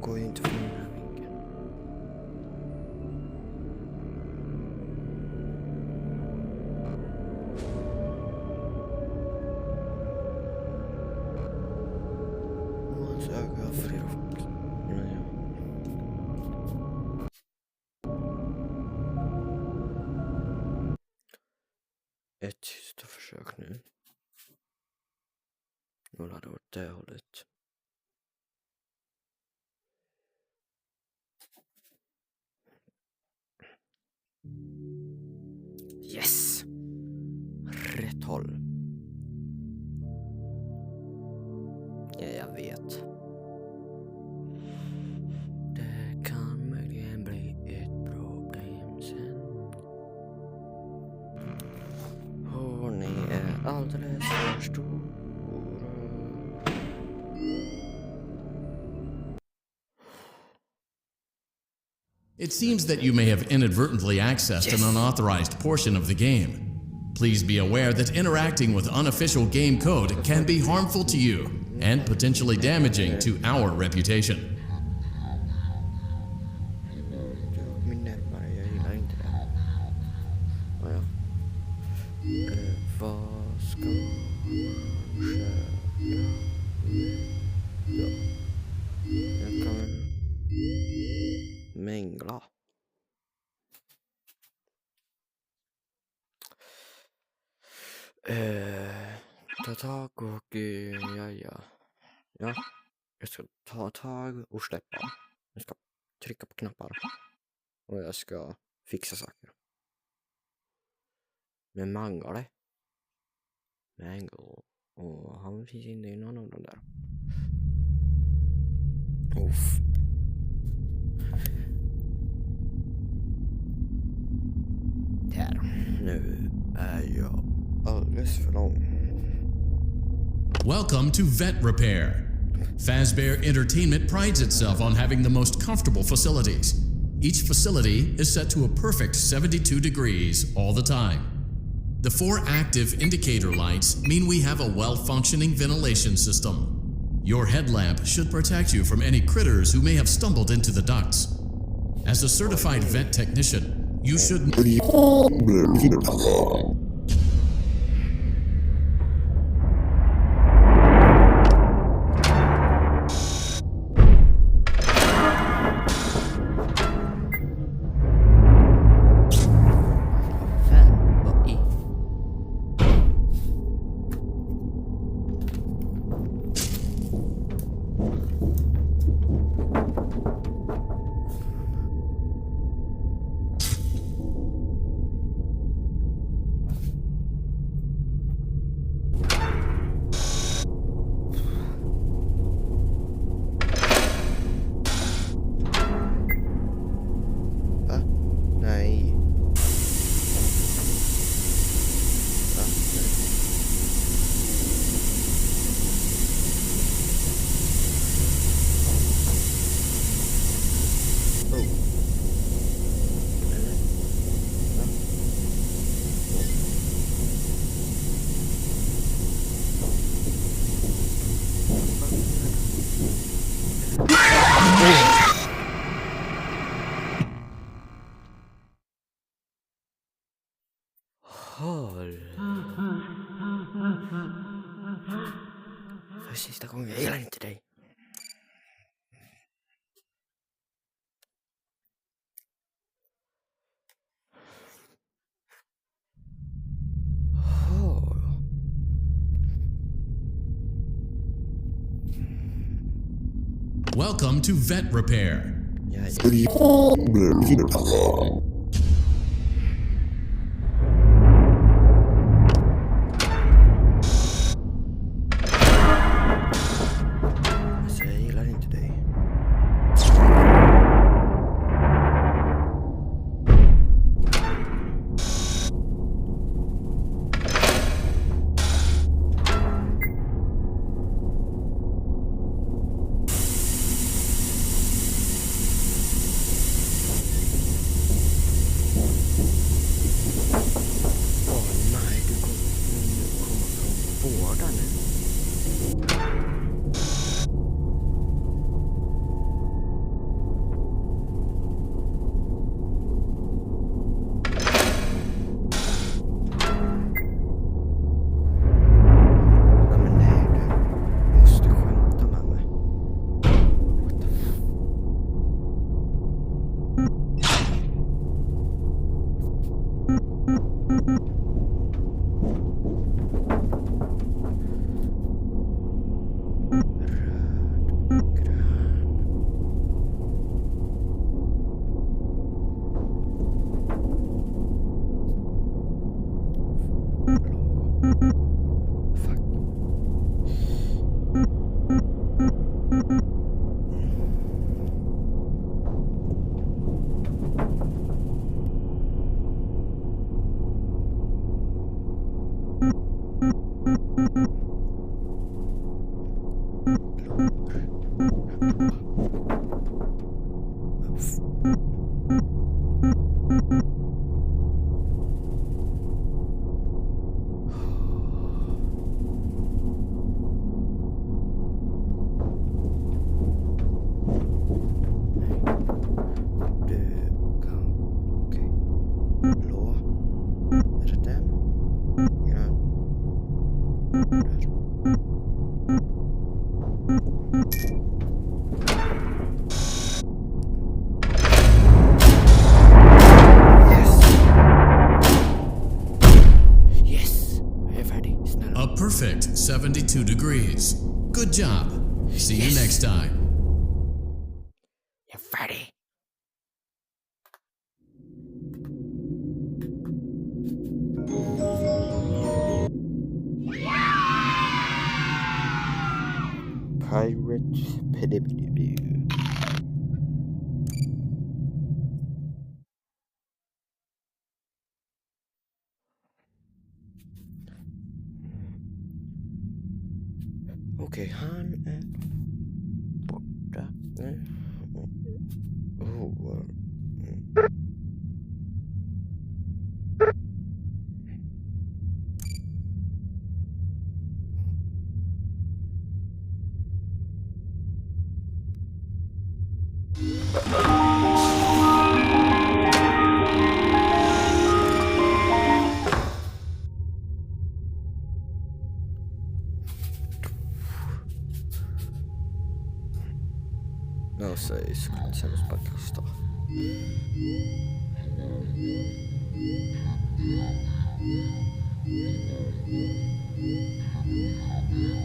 går ju inte från den här vinkeln. Hans öga har flera folk. Men ja. Ett sista försök nu. Nu hade det varit det hållet. Yes! Rätt håll. Ja, jag vet. Det kan möjligen bli ett problem sen. Och ni är alldeles för stora. It seems that you may have inadvertently accessed an unauthorized portion of the game. Please be aware that interacting with unofficial game code can be harmful to you and potentially damaging to our reputation. Min närmare, jag gillar inte det här. Ja. Vad ska man köra? Ja. Jag kan mängla. Ta tag och ja. Jag ska ta tag och släppa. Jag ska trycka på knappar. Och jag ska fixa saker. Med Mangle. Och han finns inne i någon av dem där. Uff. Där. Nu är jag alldeles för lång. Welcome to Vet Repair. Fazbear Entertainment prides itself on having the most comfortable facilities. Each facility is set to a perfect 72 degrees all the time. The 4 active indicator lights mean we have a well-functioning ventilation system. Your headlamp should protect you from any critters who may have stumbled into the ducts. As a certified vet technician, you should... För sista gången, jag gillar inte dig. Welcome to Vet Repair. Perfect 72 degrees. Good job. See you next time. Jag är färdig. Pirates Pedibidibu. Okej, han är borta nu. Oh. No säg, sen bara kasta.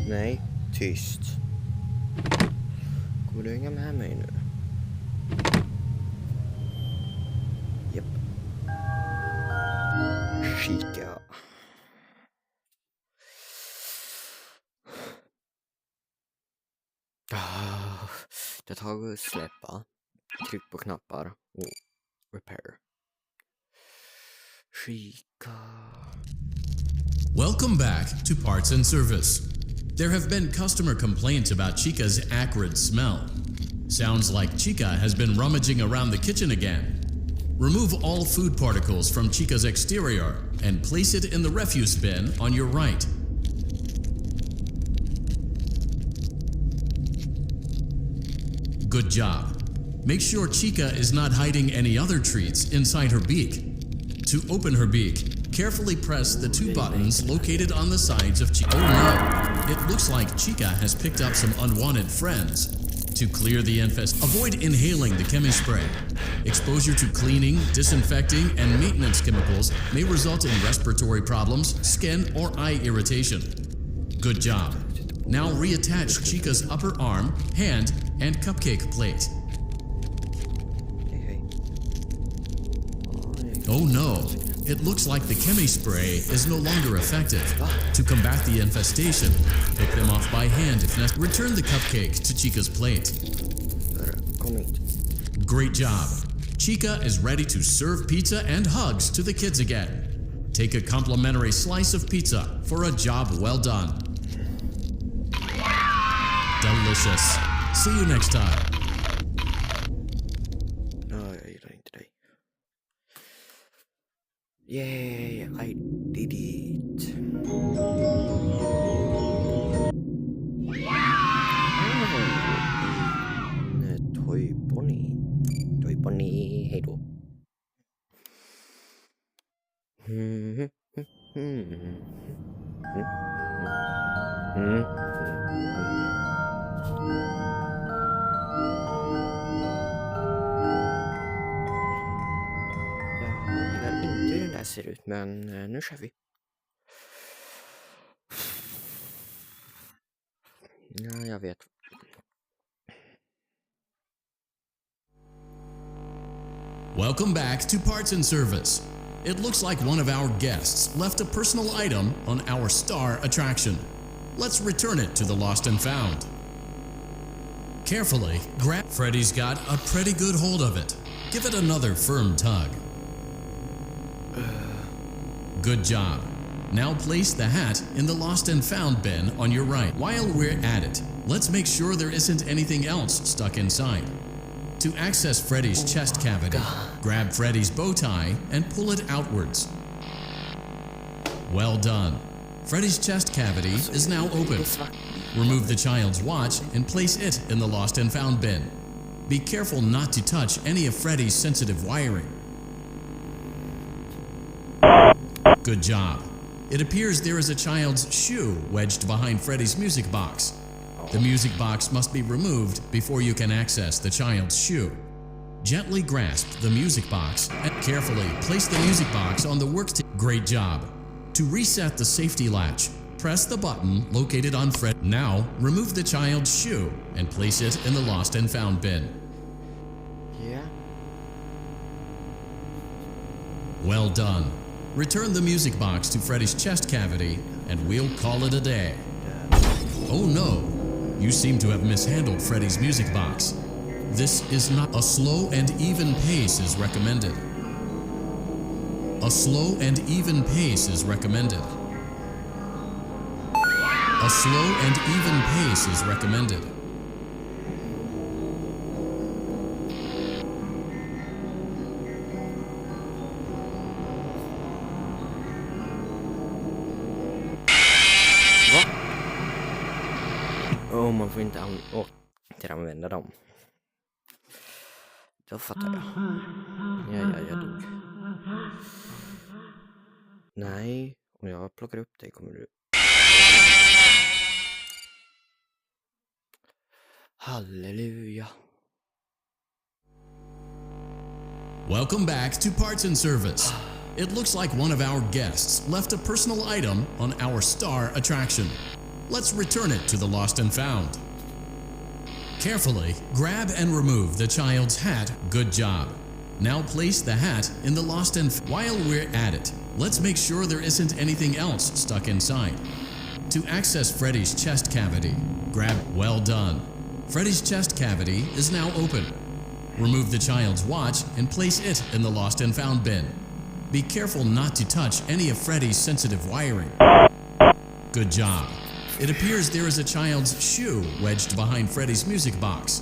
Nej, tyst. Går du hänga med mig nu? Japp. Kika. Det tar att släppa. Tryck på knappar och repair. Kika. Welcome back to Parts and Service. There have been customer complaints about Chica's acrid smell. Sounds like Chica has been rummaging around the kitchen again. Remove all food particles from Chica's exterior and place it in the refuse bin on your right. Good job. Make sure Chica is not hiding any other treats inside her beak. To open her beak, carefully press the two buttons located on the sides of Chica. Oh no! It looks like Chica has picked up some unwanted friends. To clear the infest, avoid inhaling the chemi spray. Exposure to cleaning, disinfecting, and maintenance chemicals may result in respiratory problems, skin, or eye irritation. Good job. Now reattach Chica's upper arm, hand, and cupcake plate. Oh no, it looks like the chemi spray is no longer effective. To combat the infestation, pick them off by hand if necessary. Return the cupcake to Chica's plate. Great job. Chica is ready to serve pizza and hugs to the kids again. Take a complimentary slice of pizza for a job well done. Delicious. See you next time. Jag gillar inte dig. Yay, I did it. Toy Bonnie, hej då. Jag gillar inte hur den där ser ut, men nu kör vi. Ja, jag vet. Welcome back to Parts and Service. It looks like one of our guests left a personal item on our star attraction. Let's return it to the Lost and Found. Carefully grab. Freddy's got a pretty good hold of it. Give it another firm tug. Good job. Now place the hat in the Lost and Found bin on your right. While we're at it, let's make sure there isn't anything else stuck inside. To access Freddy's chest cavity, grab Freddy's bow tie and pull it outwards. Well done. Freddy's chest cavity is now open. Remove the child's watch and place it in the Lost and Found bin. Be careful not to touch any of Freddy's sensitive wiring. Good job. It appears there is a child's shoe wedged behind Freddy's music box. The music box must be removed before you can access the child's shoe. Gently grasp the music box and carefully place the music box on the worktable. Great job. To reset the safety latch, press the button located on Fred. Now, remove the child's shoe and place it in the Lost and Found bin. Yeah. Well done. Return the music box to Freddy's chest cavity and we'll call it a day. Oh no! You seem to have mishandled Freddy's music box. This is not a slow and even pace is recommended. A slow and even pace is recommended. A slow and even pace is recommended. Åh, man får inte använda dem. Då fattar jag. Ja, jag dog. Nej, om jag plockar upp dig kommer du... Halleluja. Welcome back to Parts and Service. It looks like one of our guests left a personal item on our star attraction. Let's return it to the Lost and Found. Carefully grab and remove the child's hat. Good job. Now place the hat in the Lost and Found. While we're at it, let's make sure there isn't anything else stuck inside. To access Freddy's chest cavity, grab. Well done. Freddy's chest cavity is now open. Remove the child's watch and place it in the Lost and Found bin. Be careful not to touch any of Freddy's sensitive wiring. Good job. It appears there is a child's shoe wedged behind Freddy's music box.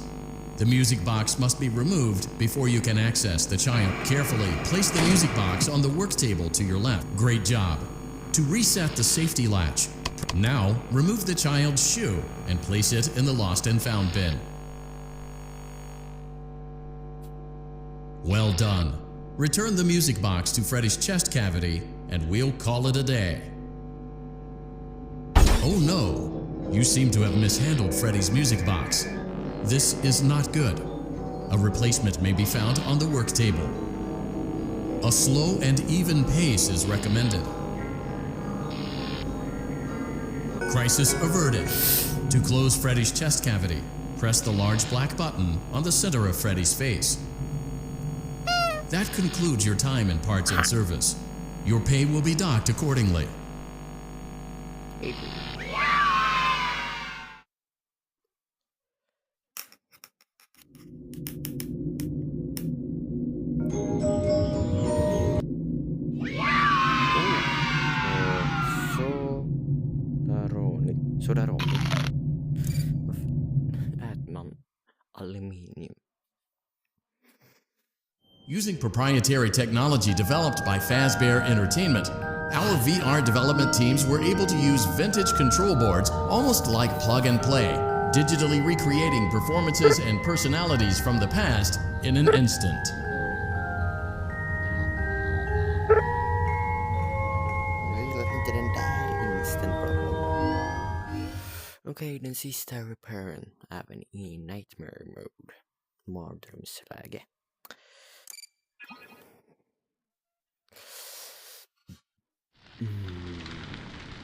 The music box must be removed before you can access the child. Carefully place the music box on the work table to your left. Great job. To reset the safety latch, now remove the child's shoe and place it in the Lost and Found bin. Well done. Return the music box to Freddy's chest cavity and we'll call it a day. Oh no! You seem to have mishandled Freddy's music box. This is not good. A replacement may be found on the work table. A slow and even pace is recommended. Crisis averted. To close Freddy's chest cavity, press the large black button on the center of Freddy's face. That concludes your time in Parts and Service. Your pay will be docked accordingly. Sådär om det. Varför äter man aluminium? Using proprietary technology developed by Fazbear Entertainment, our VR development teams were able to use vintage control boards almost like plug and play, digitally recreating performances and personalities from the past in an instant. Jag gillar inte den där instant. Okej, den sista repairen även i Nightmare Mode. Mardrömsläge.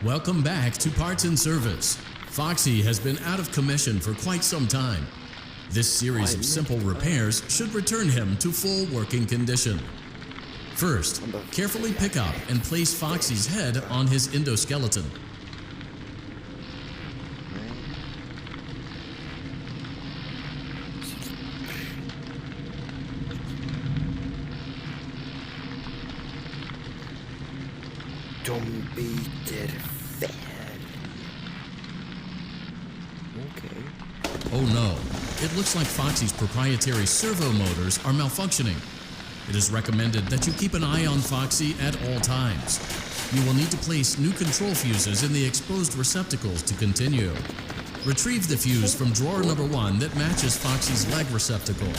Welcome back to Parts and Service. Foxy has been out of commission for quite some time. This series of simple repairs should return him to full working condition. First, carefully pick up and place Foxy's head on his endoskeleton. De byter färg. Okay. Oh no, it looks like Foxy's proprietary servo motors are malfunctioning. It is recommended that you keep an eye on Foxy at all times. You will need to place new control fuses in the exposed receptacles to continue. Retrieve the fuse from drawer number 1 that matches Foxy's leg receptacle.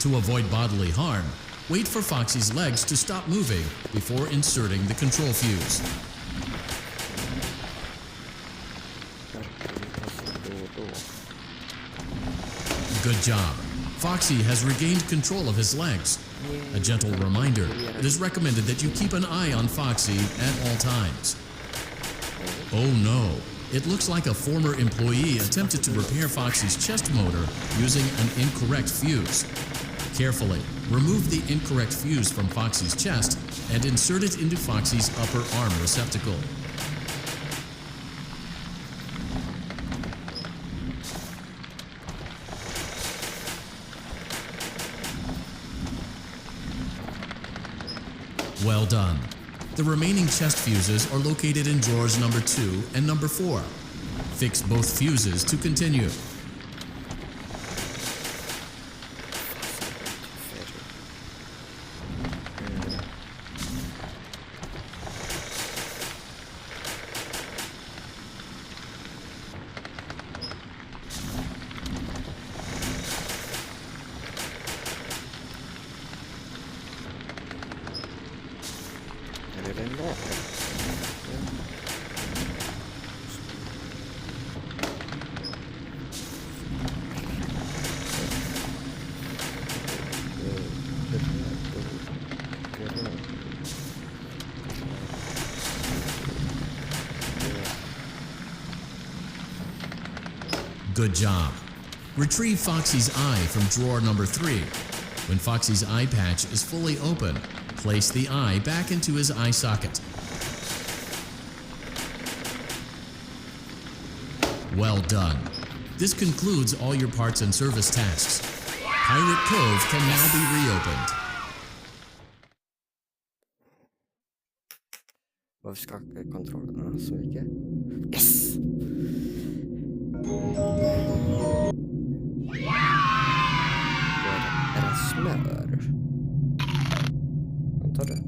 To avoid bodily harm, wait for Foxy's legs to stop moving before inserting the control fuse. Good job. Foxy has regained control of his legs. A gentle reminder, it is recommended that you keep an eye on Foxy at all times. Oh no, it looks like a former employee attempted to repair Foxy's chest motor using an incorrect fuse. Carefully, remove the incorrect fuse from Foxy's chest and insert it into Foxy's upper arm receptacle. Well done. The remaining chest fuses are located in drawers number 2 and number 4. Fix both fuses to continue. Good job. Retrieve Foxy's eye from drawer number 3. When Foxy's eye patch is fully open, place the eye back into his eye socket. Well done. This concludes all your parts and service tasks. Pirate Cove can now be reopened. Varför skakar kontrollerna så mycket? Yes! Är det smör? Antar det.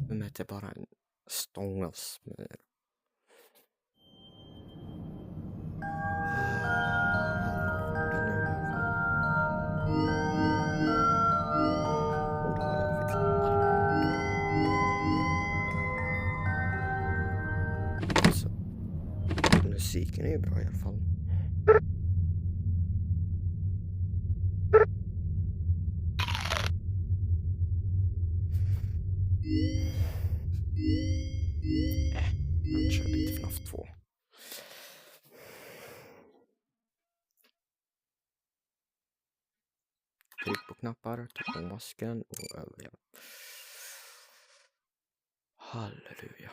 Men det är bara en stång av smör. Musiken är ju bra i alla fall. Man kör lite FNAF 2. Tryck på knappar, ta på masken och överleva. Halleluja.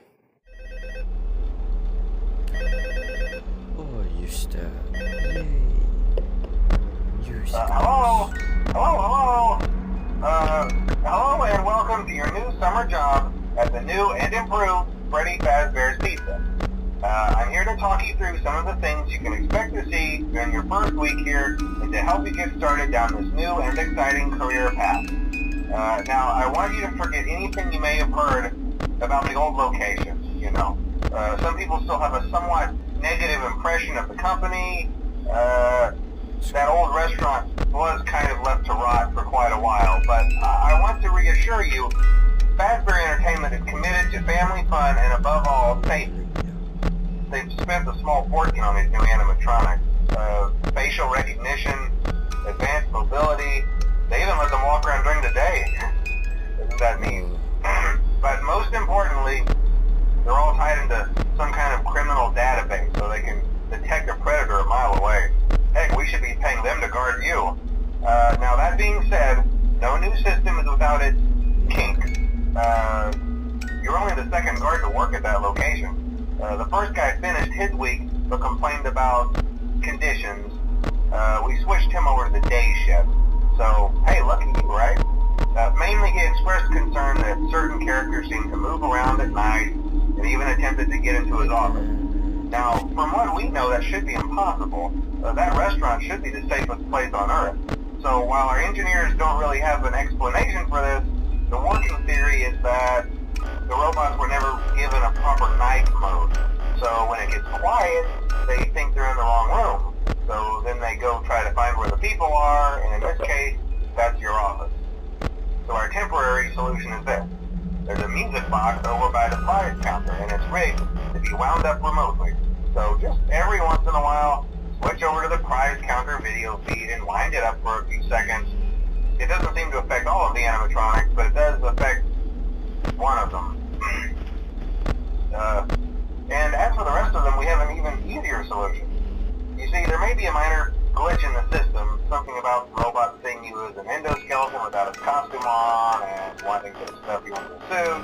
Åh, just det. Yay. Just det. Hello and welcome to your new summer job at the new and improved Freddy Fazbear's Pizza. I'm here to talk you through some of the things you can expect to see during your first week here and to help you get started down this new and exciting career path. Now, I want you to forget anything you may have heard about the old locations, you know. Some people still have a somewhat negative impression of the company. That old restaurant was kind of left to rot for quite a while, but I want to reassure you, Fazbear Entertainment is committed to family fun and above all, safety. They've spent a small fortune on these new animatronics. Facial recognition, advanced mobility, they even let them walk around during the day. Isn't that neat? But most importantly, they're all tied into some kind of criminal database so they can hurt you. Now that being said, no new system is without its kinks. You're only the second guard to work at that location. The first guy finished his week, but complained about conditions. We switched him over to the day shift. So, hey, lucky you, right? Mainly he expressed concern that certain characters seemed to move around at night and even attempted to get into his office. Now, from what we know, that should be impossible. That restaurant should be the safest place on Earth. So while our engineers don't really have an explanation for this, the working theory is that the robots were never given a proper night mode. So when it gets quiet, they think they're in the wrong room. So then they go try to find where the people are, and in this case, that's your office. So our temporary solution is this. There's a music box over by the prize counter, and it's rigged to be wound up remotely. So just every once in a while, switch over to the prize counter video feed and wind it up for a few seconds. It doesn't seem to affect all of the animatronics, but it does affect one of them. And as for the rest of them, we have an even easier solution. You see, there may be a minor glitch in the system, something about robots seeing you as an endoskeleton without a costume on and wanting to stuff you into a suit.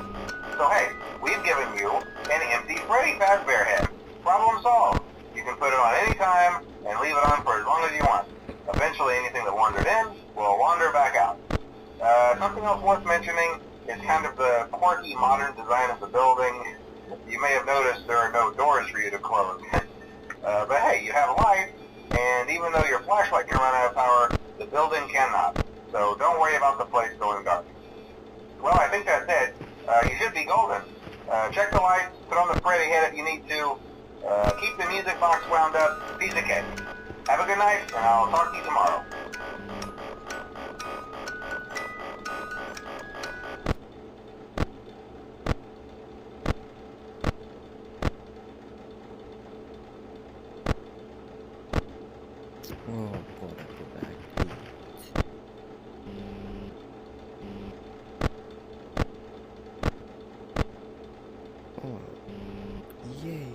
So hey, we've given you an empty Freddy Fazbear head. Problem solved. You can put it on any time and leave it on for as long as you want. Eventually anything that wandered in will wander back out. Something else worth mentioning is kind of the quirky modern design of the building. You may have noticed there are no doors for you to close. But hey, you have a light, and even though your flashlight can run out of power, the building cannot. So don't worry about the place going dark. Well, I think that's it. You should be golden. Check the lights, put on the Freddy head if you need to. Keep the music box wound up. Piece of cake. Have a good night, and I'll talk to you tomorrow. Oh, gotta go back. Oh, yay.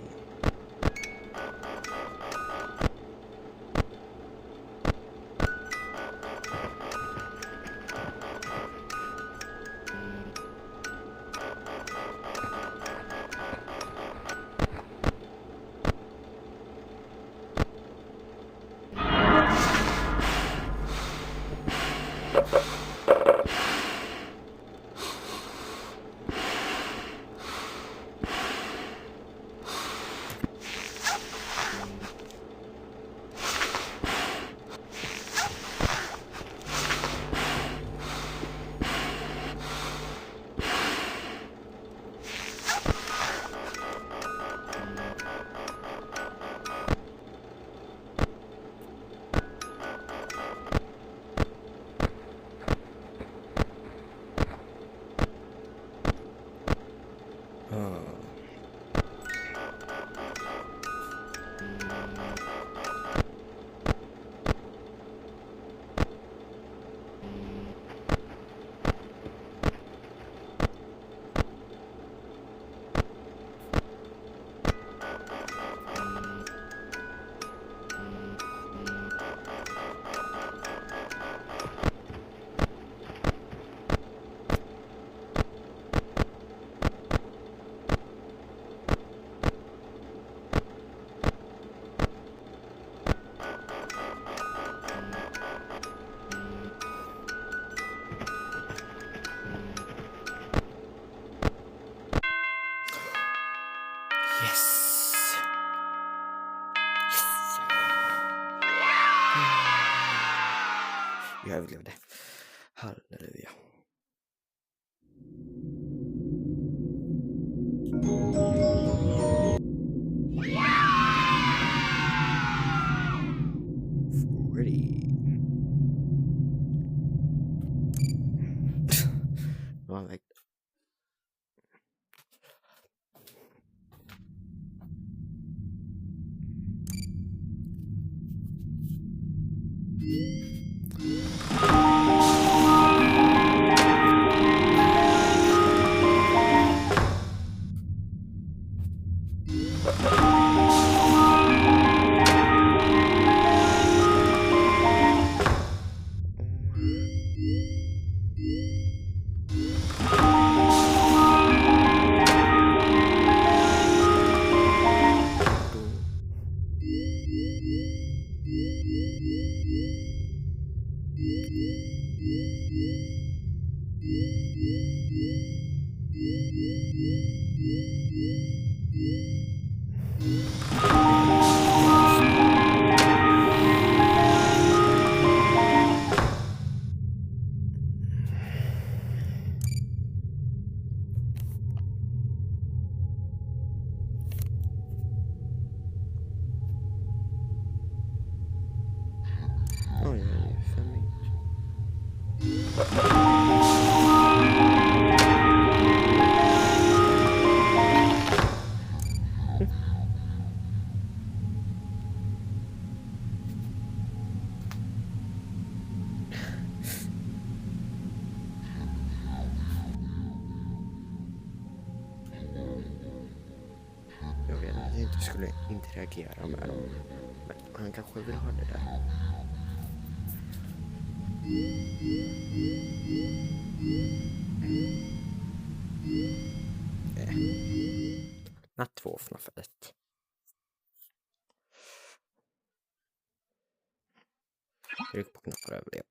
Yes. Yes. Jag överlevde. Halleluja. Freddy. I'm like, Jag vet att jag inte skulle interagera med dem. Men han kanske vill ha det där. Natt 2 FNAF 1. Tryck på knappar och överlev.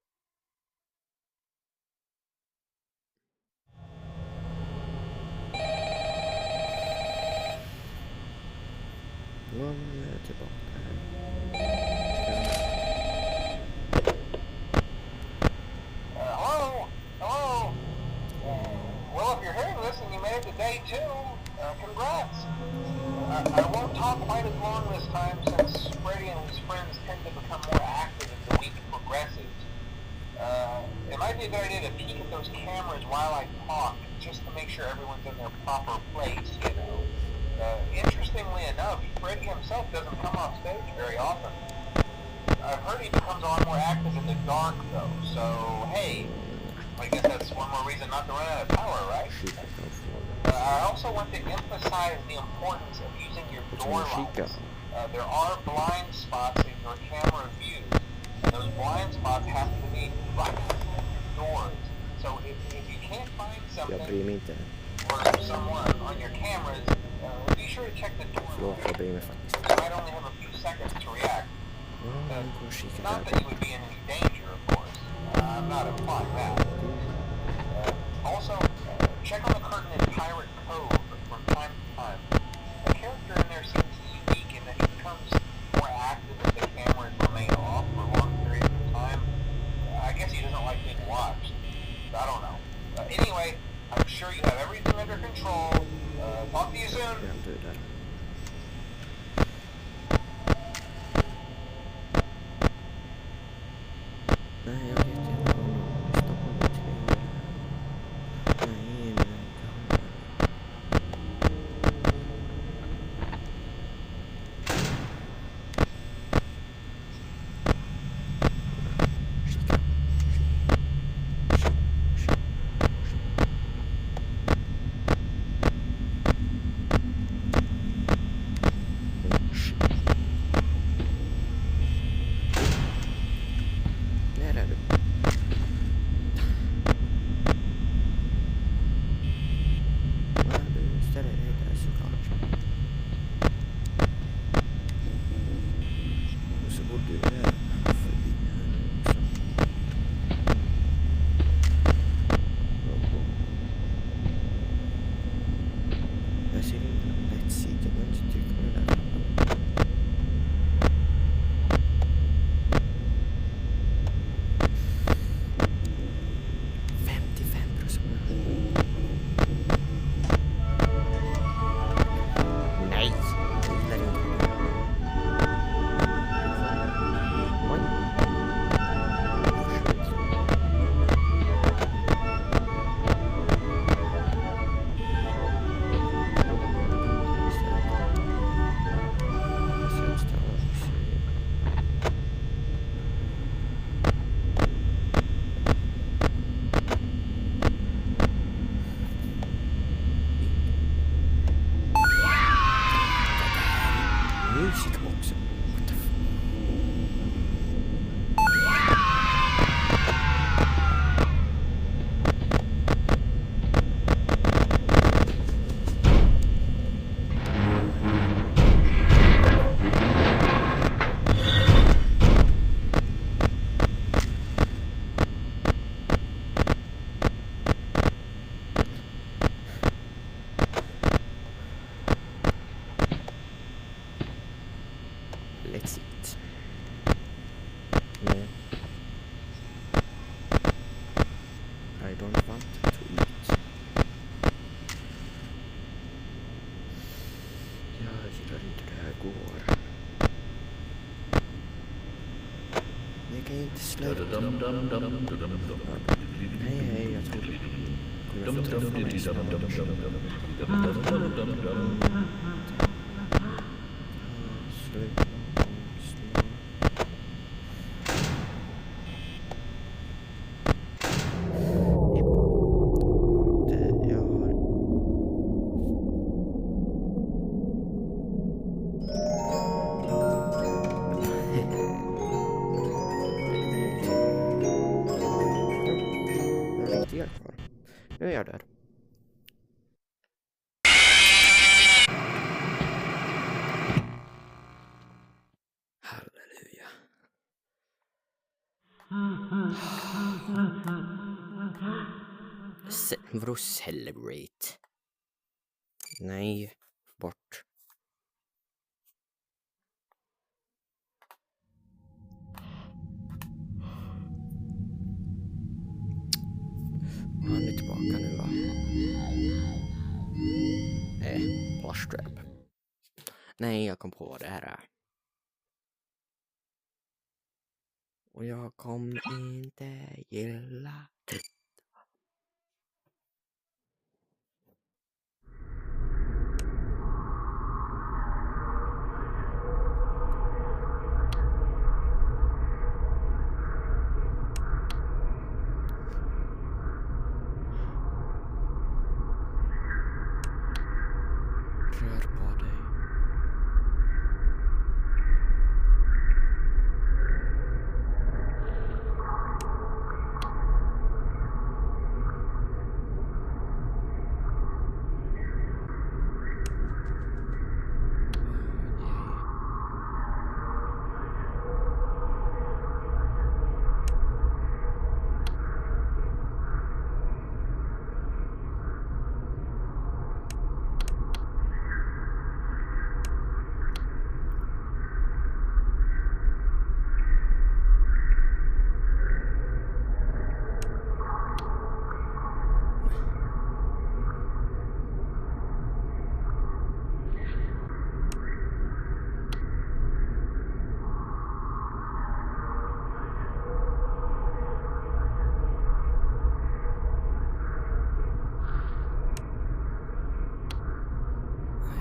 Nu är jag tillbaka här. Hello? Hello? Well, if you're hearing this and you made it to day 2, congrats. I won't talk quite as long this time since Freddy and his friends tend to become more active as the week progresses. It might be a good idea to peek at those cameras while I talk, just to make sure everyone's in their proper place, you know. Interestingly enough, Freddy himself doesn't come off stage very often. I've heard he becomes a lot more active in the dark, though, so hey, I guess that's one more reason not to run out of power, right? I also want to emphasize the importance of using your door lights. There are blind spots in your camera view, and those blind spots have to be right in your doors. So if you can't find something or someone on your cameras, be sure to check the door. You might only have a few seconds to react. Not that you would be in any danger, of course. I'm not implying that. Also, check on the curtain in Pirate Cove from time to time. The character in there seems unique in that he becomes more active if the cameras remain off for long periods of time. I guess he doesn't like being watched. I don't know. Anyway, I'm sure you have everything under control. Talk to you soon. Nej, jag vet inte om de lyssnar på mitt längre. Nej, men där är du. Jag kan inte sluta. Hej, jag tror du kommer få träffa mig snart. Sluta. Nu är jag där. Halleluja. Vadå celebrate? Nej, bort. Han är tillbaka nu va? Plushtrap. Nej, jag kom på vad det här är. Och jag kommer inte gilla det. Rör på dig.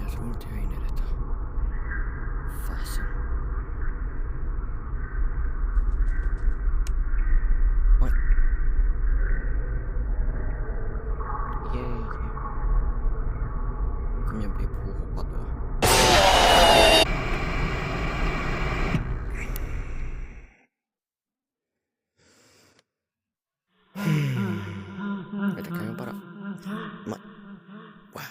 Jag tror inte jag är inne i detta. Fasen. Oj. Yay. Kommer jag bli påhoppad då? Vet du, kan jag bara... Nej. Wow.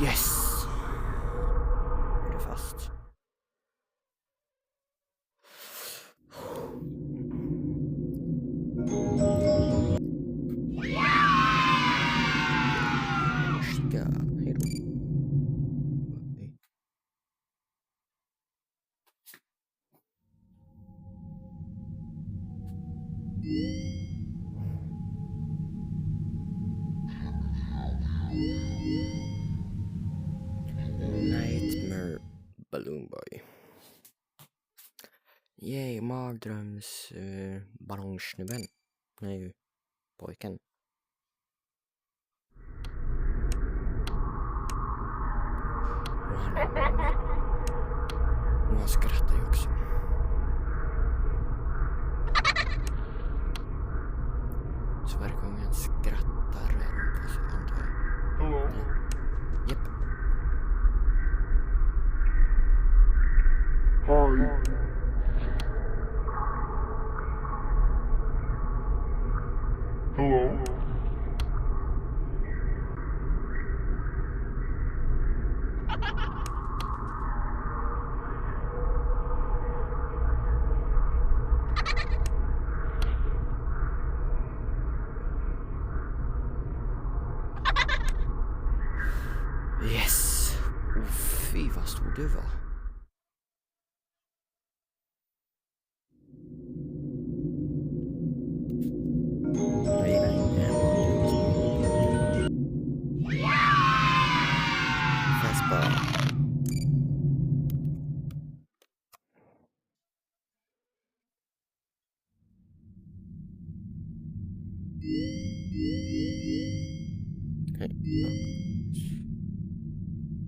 Yes! Nu är det fast. Ska, hejdå. Nightmare Balloon Boy. Yay, mardröms ballongsnubben. Nej, pojken. Och han skrattar ju också. Så varje gång han skrattar rör han på sig, antar jag. Hello. Japp. Hi. Hello. Yes! Fy vad stor du var. Jag gillar inte fast bara. Hej.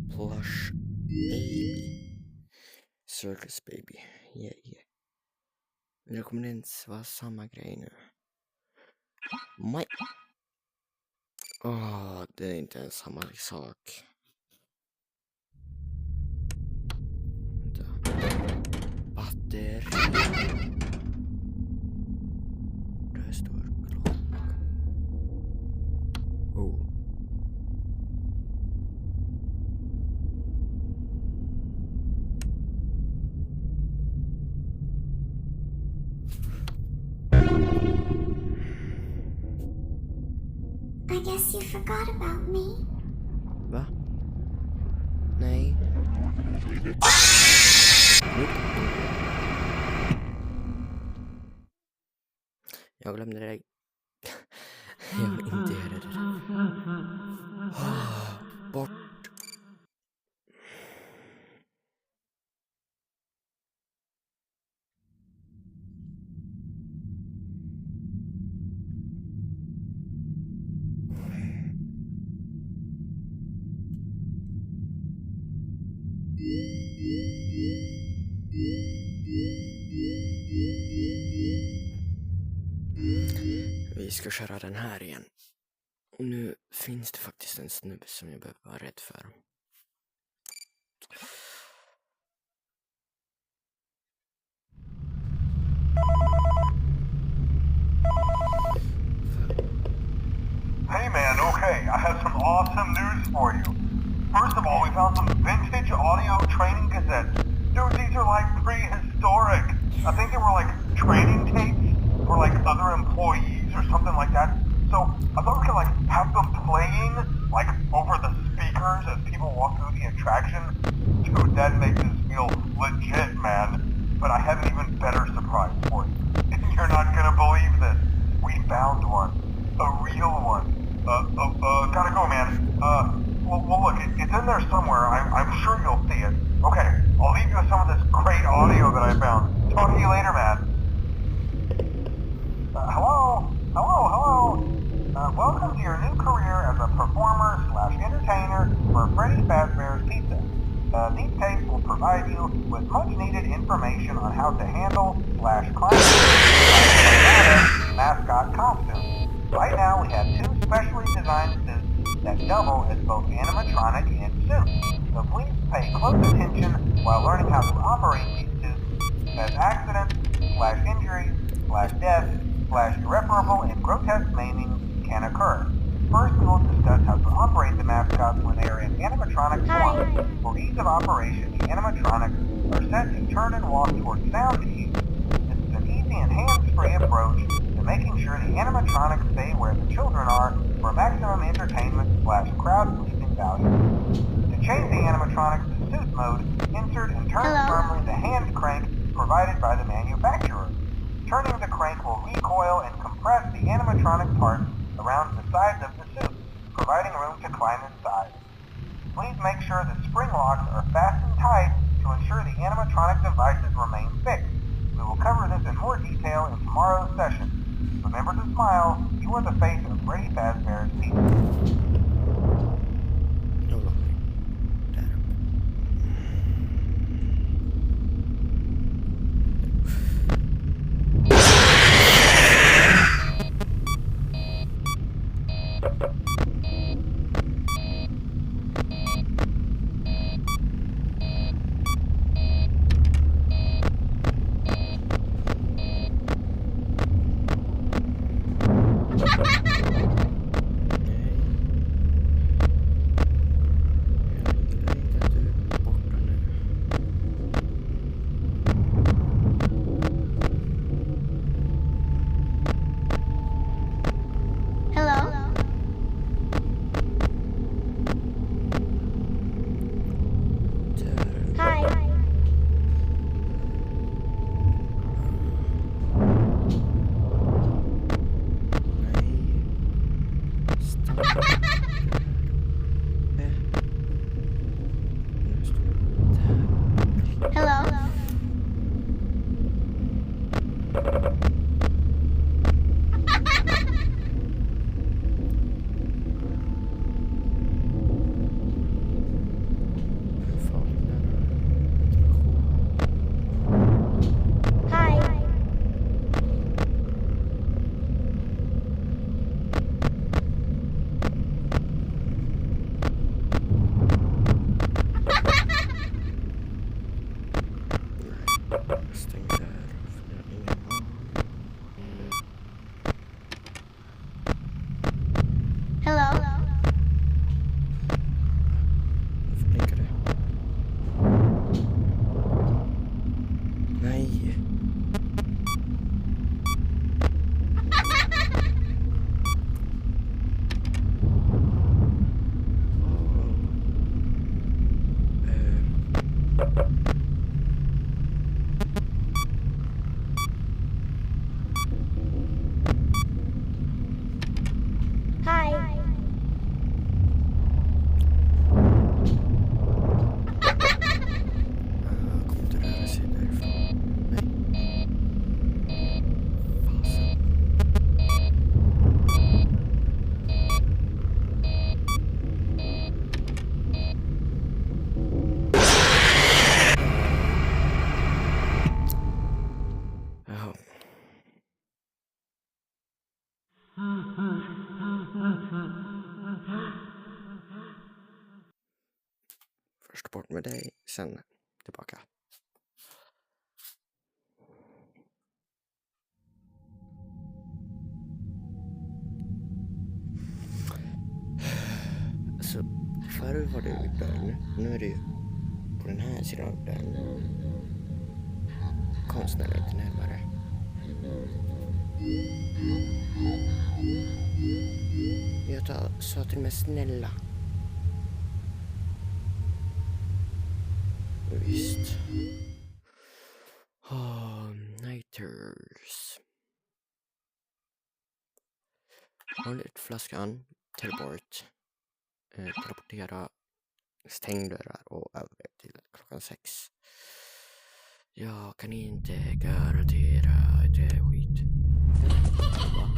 Plush baby. Circus baby. Yeah. Men det kommer inte vara samma grej nu. Nej. Det är inte ens samma sak. Vänta. Batteri. Det står klocka. Oh. I guess you forgot about me. Va? Nej. Jag glömde det. Jag vill inte göra det. Bort. Vi ska köra den här igen. Och nu finns det faktiskt en snubbe som jag behöver vara rädd för. Hey man, okay, I have some awesome news for you. First of all, we found some vintage audio training cassettes. Dude, these are like prehistoric. I think they were like training tapes for like other employees or something like that. So I thought we could like have them playing like over the speakers as people walk through the attraction. Dude, that makes us feel legit, man. But I have an even better surprise for you. You're not gonna believe this. We found one. A real one. Gotta go, man. Well look, it's in there somewhere. I'm sure you'll see it. Okay, I'll leave you with some of this great audio that I found. Talk to you later, man. Hello? Welcome to your new career as a performer/entertainer for Freddy Fazbear's Pizza. These tapes will provide you with much-needed information on how to handle/climb mascot costumes. Right now, we have two specially designed suits that double as both animatronic and suit. So please pay close attention while learning how to operate these suits, as accidents/injuries/death/irreparable and grotesque maiming can occur. First, we will discuss how to operate the mascots when they are in animatronic form. For ease of operation, the animatronics are set to turn and walk towards sound cues. This is an easy and hands-free approach to making sure the animatronics stay where the children are for maximum entertainment/crowd pleasing value. To change the animatronics to suit mode, insert and turn firmly the hand crank provided by the manufacturer. Turning the crank will recoil and compress the animatronic parts around the sides of the suit, providing room to climb inside. Please make sure the spring locks are fastened tight to ensure the animatronic devices remain fixed. We will cover this in more detail in tomorrow's session. Remember to smile, you are the face of Freddy Fazbear's Pizza. No longer. Där uppe. Hello? Hi. Hello? Hi. Stäng där. För jag har ingen aning. Hello? Varför blinkar det? Nej. Hi. Kommer inte röra sig därifrån. Nej. Fasen. Jaha. Först bort med dig, sen tillbaka. Alltså, förr var det ju dörren. Nu är det ju på den här sidan av dörren. Kom snälla lite närmare. Jag sa till mig snälla. Visst. Nighters. Håll ut flaskan. Teleport. Teleportera. Stäng dörrar och överlev till klockan 6. Jag kan inte garantera det skit. Va?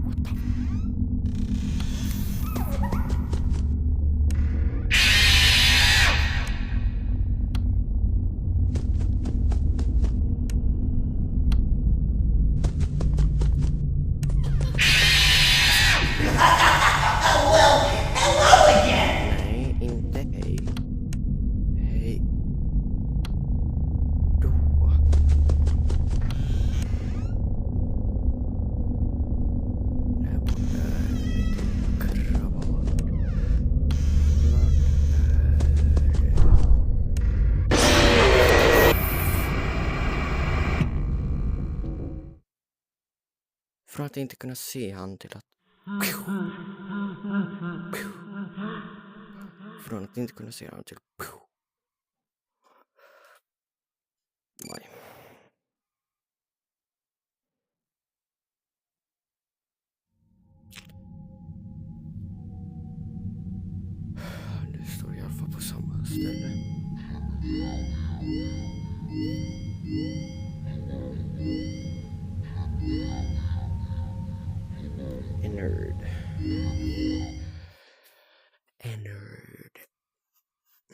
What the... Nej, inte hej. Hej. Då. Där borta är lite krabbar. Från att inte kunna se han till att... Från att inte kunna se han till... Nej. Nu står jag i alla fall på samma ställe.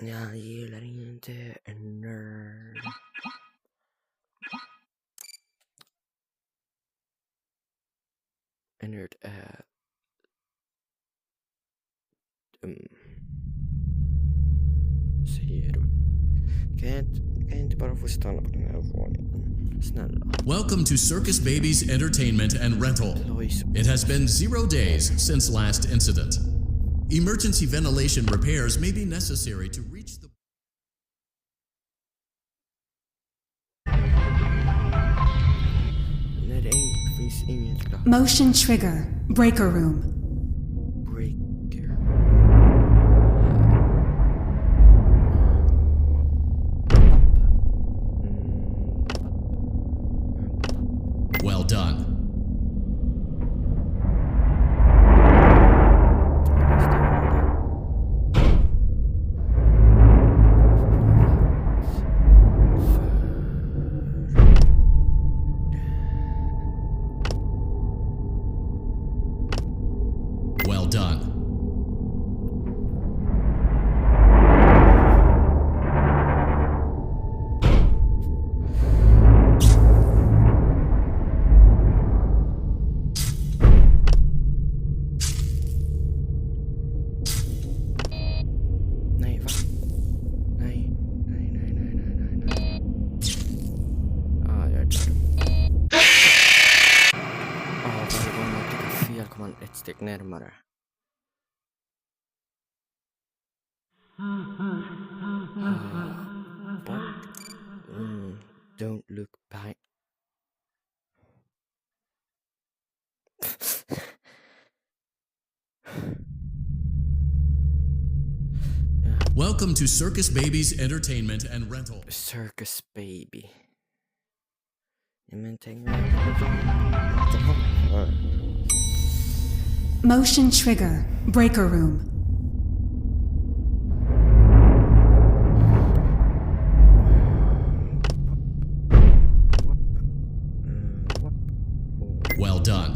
Jag gillar inte en nörd. En nörd är dum. Säger du. Kan jag inte bara få stanna på den här våningen? Snälla. Welcome to Circus Baby's Entertainment and Rental. Lois. It has been 0 days since last incident. Emergency ventilation repairs may be necessary to reach the... Nej, det finns inget klart. Motion trigger. Breaker room. Breaker. Well done. Well done. Nej, va? Nej. Jag är död. Varje gång man klickar fel kommer man ett steg närmare. Don't look behind. Welcome to Circus Baby's Entertainment and Rental. Circus baby. Ja, men tänk Motion trigger. Breaker room. Well done.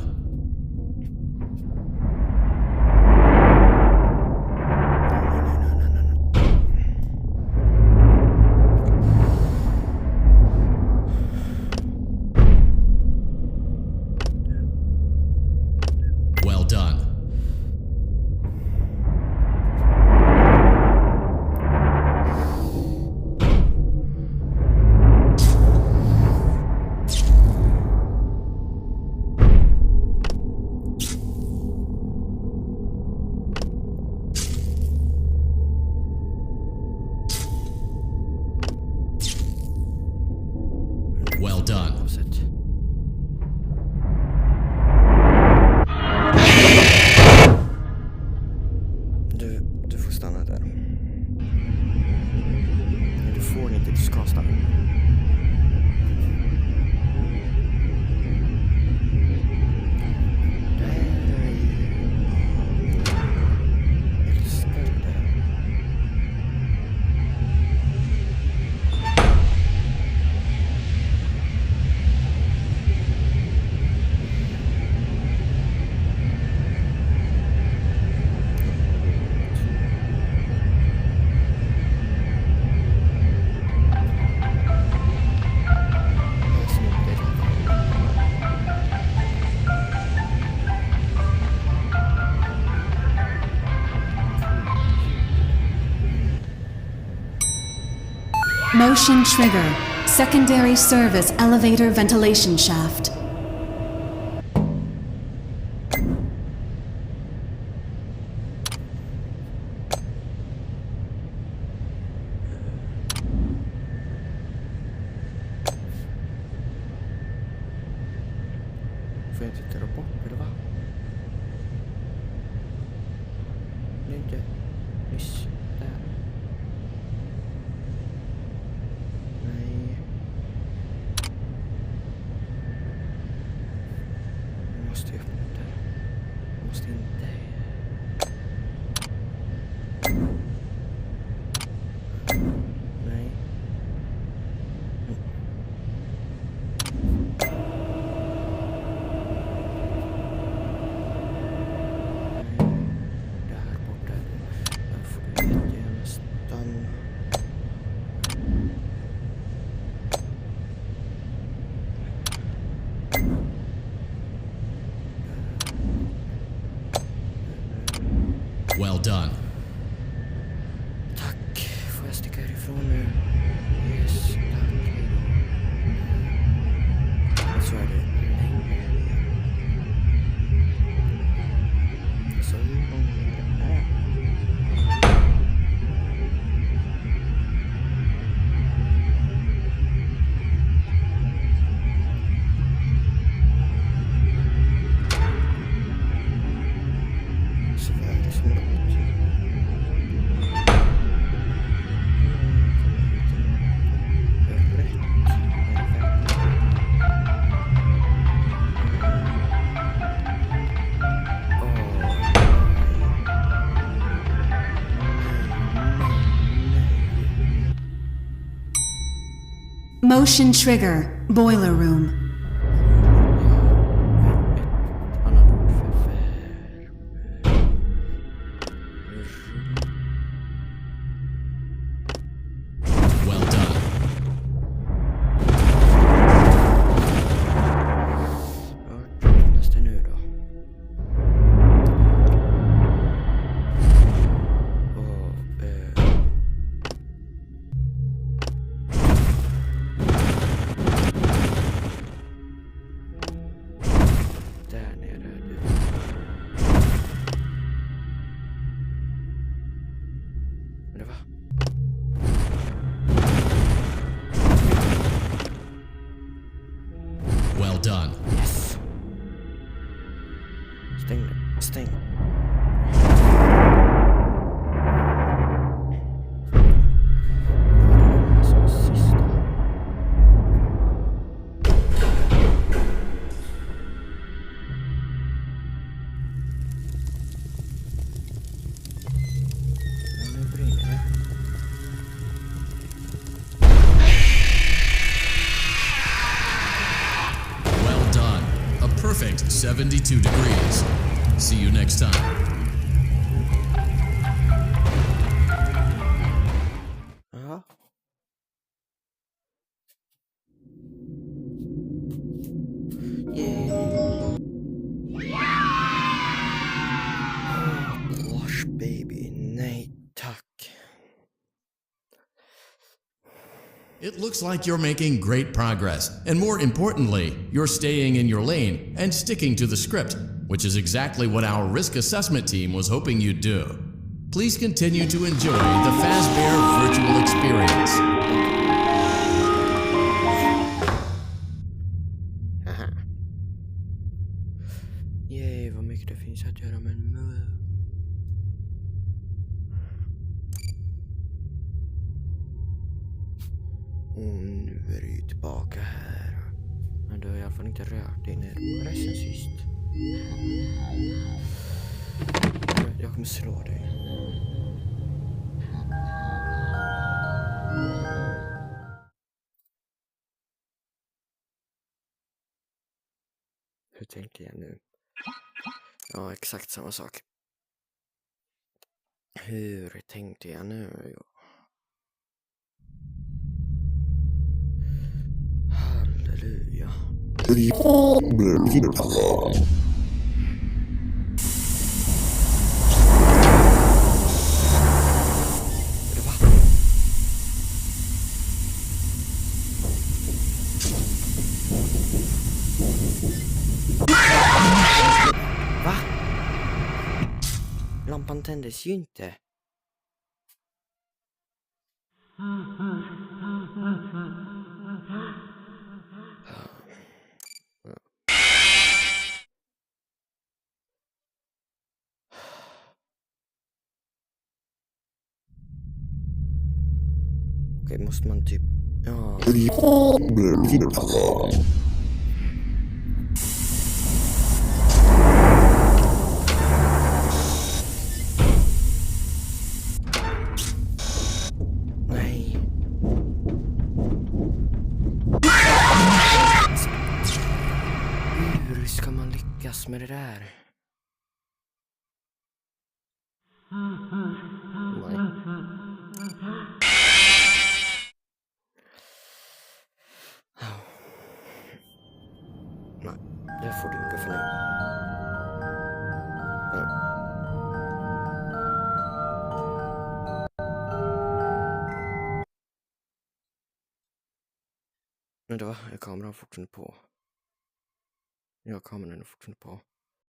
Well done. Well done. Oavsett. Du får stanna där. Nej, du får inte, du ska stanna. Jag älskar det här. Motion trigger. Secondary service elevator ventilation shaft. Får jag inte titta bort, eller va? Nej, inte. Nyss. Där. Nej. Jag måste upp där. Jag måste inte. Nej. Där borta. Där får du Well done. Tack. Får jag sticka härifrån nu? Yes, tack. Hejdå. Och så är det längre. Så hur långt är det här? Så vad är det som låter? Motion trigger, boiler room. Annat ord för Well done. vart öppnas det nu då? Där nere är du. Men det var... Well done. Yes! Stäng det. Stäng. Vad är det här som är sista? Men nu brinner det. Well done. A perfect 72 degrees. See you next time. Jaha. Yay. Blush baby. Nej tack. It looks like you're making great progress, and more importantly, you're staying in your lane and sticking to the script, which is exactly what our risk assessment team was hoping you'd do. Please continue to enjoy the Fazbear virtual experience. Haha. Yay, vad mycket det finns att göra med en mö. Och nu är det ju tillbaka här. Men du har i alla fall inte rört dig närmare sen sist. Jag kommer slå dig. Hur tänkte jag nu? Ja, exakt samma sak. Hur tänkte jag nu? Halleluja. Det var... Va? Lampan tändes ju inte. Okej, måste man typ... Ja... Nej. Hur ska man lyckas med det där? Nej. Nej, det får duga för nu. Ja. Vänta va? Är kameran fortfarande på? Ja, kameran är fortfarande på.